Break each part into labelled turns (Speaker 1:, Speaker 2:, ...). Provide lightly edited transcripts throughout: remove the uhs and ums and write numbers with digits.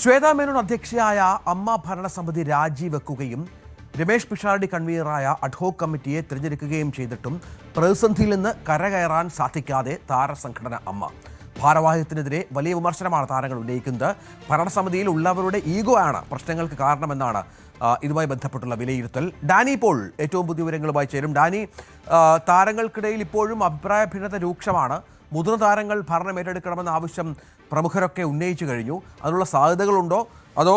Speaker 1: ശ്വേതാ മേനോൻ അധ്യക്ഷയായ അമ്മ ഭരണസമിതി രാജിവെക്കുകയും രമേഷ് പിഷാരടി കൺവീനറായ അഡ്ഹോക് കമ്മിറ്റിയെ തിരഞ്ഞെടുക്കുകയും ചെയ്തിട്ടും പ്രതിസന്ധിയിൽ നിന്ന് കരകയറാൻ സാധിക്കാതെ താരസംഘടന അമ്മ. ഭാരവാഹിത്വത്തിനെതിരെ വലിയ വിമർശനമാണ് താരങ്ങൾ ഉന്നയിക്കുന്നത്. ഭരണസമിതിയിൽ ഉള്ളവരുടെ ഈഗോ ആണ് പ്രശ്നങ്ങൾക്ക് കാരണമെന്നാണ് ഇതുമായി ബന്ധപ്പെട്ടുള്ള വിലയിരുത്തൽ. ഡാനി പോൾ ഏറ്റവും പുതിയ വിവരങ്ങളുമായി ചേരും. ഡാനി, താരങ്ങൾക്കിടയിൽ ഇപ്പോഴും അഭിപ്രായ ഭിന്നത രൂക്ഷമാണ്. മുതിർന്ന താരങ്ങൾ ഭരണം ഏറ്റെടുക്കണമെന്ന ആവശ്യം പ്രമുഖരൊക്കെ ഉന്നയിച്ചു കഴിഞ്ഞു. അതിനുള്ള സാധ്യതകളുണ്ടോ? അതോ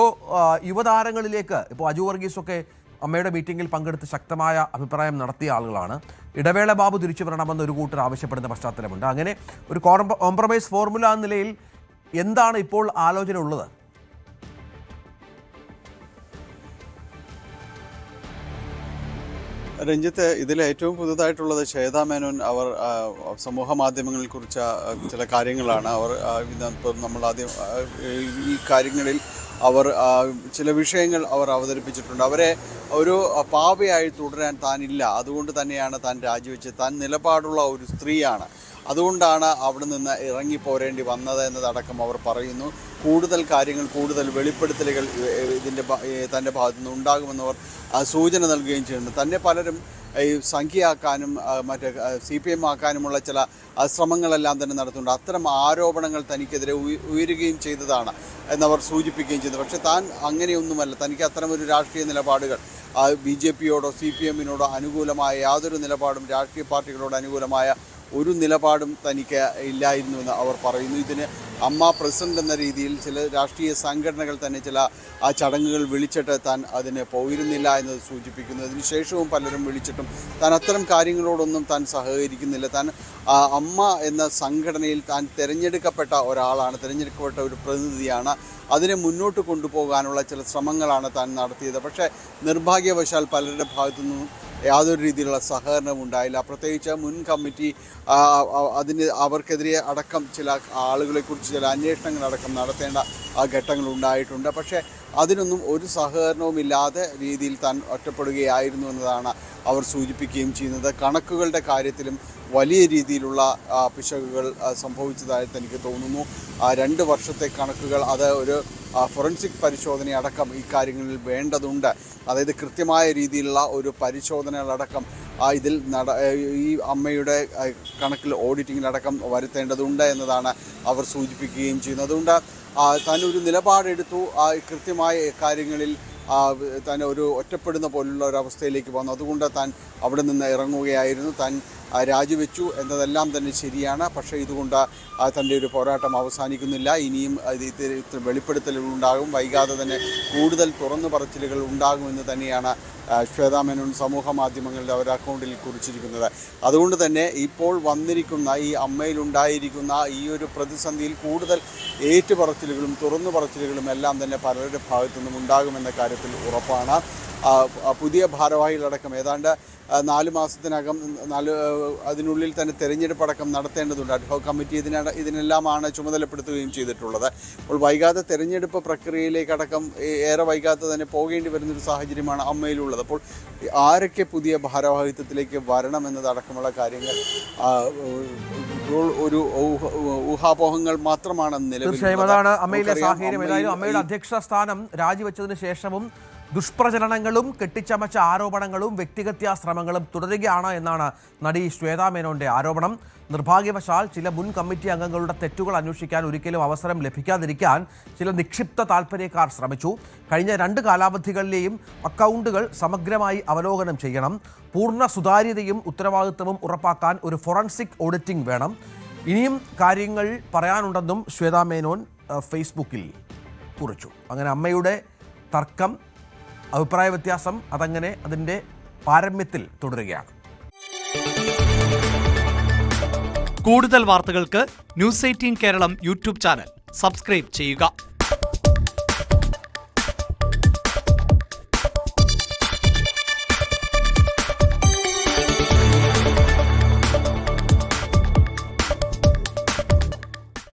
Speaker 1: യുവതാരങ്ങളിലേക്ക് ഇപ്പോൾ അജു വർഗീസൊക്കെ അമ്മയുടെ മീറ്റിംഗിൽ പങ്കെടുത്ത് ശക്തമായ അഭിപ്രായം നടത്തിയ ആളുകളാണ്. ഇടവേള ബാബു തിരിച്ചു വരണമെന്ന് ഒരു കൂട്ടർ ആവശ്യപ്പെടുന്ന പശ്ചാത്തലമുണ്ട്. അങ്ങനെ ഒരു കോംപ്രമൈസ് ഫോർമുല എന്ന നിലയിൽ എന്താണ് ഇപ്പോൾ ആലോചന ഉള്ളത്?
Speaker 2: രഞ്ജിത്ത്, ഇതിൽ ഏറ്റവും പുതുതായിട്ടുള്ളത് ശ്വേതാ മേനോൻ അവർ സമൂഹ മാധ്യമങ്ങളെ കുറിച്ച ചില കാര്യങ്ങളാണ്. അവർ നമ്മൾ ആദ്യം ഈ കാര്യങ്ങളിൽ അവർ ചില വിഷയങ്ങൾ അവർ അവതരിപ്പിച്ചിട്ടുണ്ട്. അവരെ ഒരു പാവയായി തുടരാൻ താനില്ല, അതുകൊണ്ട് തന്നെയാണ് താൻ രാജിവെച്ചത്. താൻ നിലപാടുള്ള ഒരു സ്ത്രീയാണ്, അതുകൊണ്ടാണ് അവിടെ നിന്ന് ഇറങ്ങിപ്പോരേണ്ടി വന്നത് എന്നതടക്കം അവർ പറയുന്നു. കൂടുതൽ കാര്യങ്ങൾ, കൂടുതൽ വെളിപ്പെടുത്തലുകൾ തൻ്റെ ഭാഗത്തു നിന്ന് ഉണ്ടാകുമെന്നവർ സൂചന നൽകുകയും ചെയ്യുന്നു. തന്നെ പലരും ഈ സംഖ്യയാക്കാനും മറ്റേ CPM ആക്കാനുമുള്ള ചില ശ്രമങ്ങളെല്ലാം തന്നെ നടത്തുന്നുണ്ട്. അത്തരം ആരോപണങ്ങൾ തനിക്കെതിരെ ഉയരുകയും ചെയ്തതാണ് എന്നവർ സൂചിപ്പിക്കുകയും ചെയ്തു. പക്ഷേ താൻ അങ്ങനെയൊന്നുമല്ല. തനിക്ക് അത്തരമൊരു രാഷ്ട്രീയ നിലപാടുകൾ BJPയോടോ CPMനോടോ അനുകൂലമായ യാതൊരു നിലപാടും, രാഷ്ട്രീയ പാർട്ടികളോട് അനുകൂലമായ ഒരു നിലപാടും തനിക്ക് ഇല്ലായിരുന്നുവെന്ന് അവർ പറയുന്നു. ഇതിന് അമ്മ പ്രസിഡന്റ് എന്ന രീതിയിൽ ചില രാഷ്ട്രീയ സംഘടനകൾ തന്നെ ചില ചടങ്ങുകൾ വിളിച്ചിട്ട് താൻ അതിന് പോയിരുന്നില്ല എന്നത് സൂചിപ്പിക്കുന്നു. അതിനുശേഷവും പലരും വിളിച്ചിട്ടും താൻ അത്തരം കാര്യങ്ങളോടൊന്നും താൻ സഹകരിക്കുന്നില്ല. താൻ അമ്മ എന്ന സംഘടനയിൽ താൻ തിരഞ്ഞെടുക്കപ്പെട്ട ഒരാളാണ്, തിരഞ്ഞെടുക്കപ്പെട്ട ഒരു പ്രതിനിധിയാണ്. അതിനെ മുന്നോട്ട് കൊണ്ടുപോകാനുള്ള ചില ശ്രമങ്ങളാണ് താൻ നടത്തിയത്. പക്ഷേ നിർഭാഗ്യവശാൽ പലരുടെ ഭാഗത്തു നിന്നും യാതൊരു രീതിയിലുള്ള സഹകരണവും ഉണ്ടായില്ല. പ്രത്യേകിച്ച് മുൻ കമ്മിറ്റി അവർക്കെതിരെ അടക്കം ചില ആളുകളെക്കുറിച്ച് ചില അന്വേഷണങ്ങളടക്കം നടത്തേണ്ട ഘട്ടങ്ങളുണ്ടായിട്ടുണ്ട്. പക്ഷേ അതിനൊന്നും ഒരു സഹകരണവുമില്ലാതെ രീതിയിൽ താൻ ഒറ്റപ്പെടുകയായിരുന്നു എന്നതാണ് അവർ സൂചിപ്പിക്കുകയും ചെയ്യുന്നത്. കണക്കുകളുടെ കാര്യത്തിലും വലിയ രീതിയിലുള്ള പിശകുകൾ സംഭവിച്ചതായിട്ട് എനിക്ക് തോന്നുന്നു. 2 വർഷത്തെ കണക്കുകൾ, അത് ഒരു ഫോറൻസിക് പരിശോധനയടക്കം ഈ കാര്യങ്ങളിൽ വേണ്ടതുണ്ട്. അതായത് കൃത്യമായ രീതിയിലുള്ള ഒരു പരിശോധനകളടക്കം ഇതിൽ ഈ അമ്മയുടെ കണക്കിൽ ഓഡിറ്റിങ്ങിലടക്കം വരുത്തേണ്ടതുണ്ട് എന്നതാണ് അവർ സൂചിപ്പിക്കുകയും ചെയ്യുന്നത്. അതുകൊണ്ട് താൻ ഒരു നിലപാടെടുത്തു. കൃത്യമായ കാര്യങ്ങളിൽ താൻ ഒരു ഒറ്റപ്പെടുന്ന പോലുള്ള ഒരവസ്ഥയിലേക്ക് വന്നു. അതുകൊണ്ട് താൻ അവിടെ നിന്ന് ഇറങ്ങുകയായിരുന്നു. താൻ രാജിവെച്ചു എന്നതെല്ലാം തന്നെ ശരിയാണ്. പക്ഷേ ഇതുകൊണ്ട് തൻ്റെ ഒരു പോരാട്ടം അവസാനിക്കുന്നില്ല. ഇനിയും വെളിപ്പെടുത്തലുകൾ ഉണ്ടാകും. വൈകാതെ തന്നെ കൂടുതൽ തുറന്നു പറച്ചിലുകൾ ഉണ്ടാകുമെന്ന് തന്നെയാണ് ശ്വേതാ മേനോൻ സമൂഹ മാധ്യമങ്ങളുടെ അവർ അക്കൗണ്ടിൽ കുറിച്ചിരിക്കുന്നത്. അതുകൊണ്ട് തന്നെ ഇപ്പോൾ വന്നിരിക്കുന്ന ഈ അമ്മയിലുണ്ടായിരിക്കുന്ന ഈ ഒരു പ്രതിസന്ധിയിൽ കൂടുതൽ ഏറ്റുപറച്ചിലുകളും തുറന്നു പറച്ചിലുകളും എല്ലാം തന്നെ പലരുടെ ഭാഗത്തു നിന്നും ഉണ്ടാകുമെന്ന കാര്യത്തിൽ ഉറപ്പാണ്. പുതിയ ഭാരവാഹികളടക്കം ഏതാണ്ട് 4 മാസത്തിനകം അതിനുള്ളിൽ തന്നെ തെരഞ്ഞെടുപ്പടക്കം നടത്തേണ്ടതുണ്ട്. അഡ്ഹോക് കമ്മിറ്റി ഇതിനെല്ലാമാണ് ചുമതലപ്പെടുത്തുകയും ചെയ്തിട്ടുള്ളത്. അപ്പോൾ വൈകാതെ തെരഞ്ഞെടുപ്പ് പ്രക്രിയയിലേക്കടക്കം ഏറെ വൈകാതെ തന്നെ പോകേണ്ടി വരുന്നൊരു സാഹചര്യമാണ് അമ്മയിലുള്ളത്. അപ്പോൾ ആരൊക്കെ പുതിയ ഭാരവാഹിത്വത്തിലേക്ക് വരണമെന്നതടക്കമുള്ള കാര്യങ്ങൾ ഒരു ഊഹാപോഹങ്ങൾ മാത്രമാണ് നിലവിൽ.
Speaker 1: അതാണ് അമ്മയിലെ സാഹചര്യം. ഏതായാലും അമ്മയുടെ അധ്യക്ഷ സ്ഥാനം രാജിവെച്ചതിന് ശേഷവും ദുഷ്പ്രചരണങ്ങളും കെട്ടിച്ചമച്ച ആരോപണങ്ങളും വ്യക്തിഗത ശ്രമങ്ങളും തുടരുകയാണ് എന്നാണ് നടി ശ്വേതാ മേനോന്റെ ആരോപണം. നിർഭാഗ്യവശാൽ ചില മുൻ കമ്മിറ്റി അംഗങ്ങളുടെ തെറ്റുകൾ അന്വേഷിക്കാൻ ഒരിക്കലും അവസരം ലഭിക്കാതിരിക്കാൻ ചില നിക്ഷിപ്ത താൽപ്പര്യക്കാർ ശ്രമിച്ചു. കഴിഞ്ഞ 2 കാലാവധികളിലെയും അക്കൗണ്ടുകൾ സമഗ്രമായി അവലോകനം ചെയ്യണം. പൂർണ്ണ സുതാര്യതയും ഉത്തരവാദിത്വവും ഉറപ്പാക്കാൻ ഒരു ഫോറൻസിക് ഓഡിറ്റിംഗ് വേണം. ഇനിയും കാര്യങ്ങൾ പറയാനുണ്ടെന്നും ശ്വേതാ മേനോൻ ഫേസ്ബുക്കിൽ കുറിച്ചു. അങ്ങനെ അമ്മയുടെ തർക്കം, അഭിപ്രായ വ്യത്യാസം അതങ്ങനെ അതിൻ്റെ പാരമ്യത്തിൽ തുടരുകയാണ്.
Speaker 3: കൂടുതൽ വാർത്തകൾക്ക് News 18 Keralam YouTube channel subscribe ചെയ്യുക.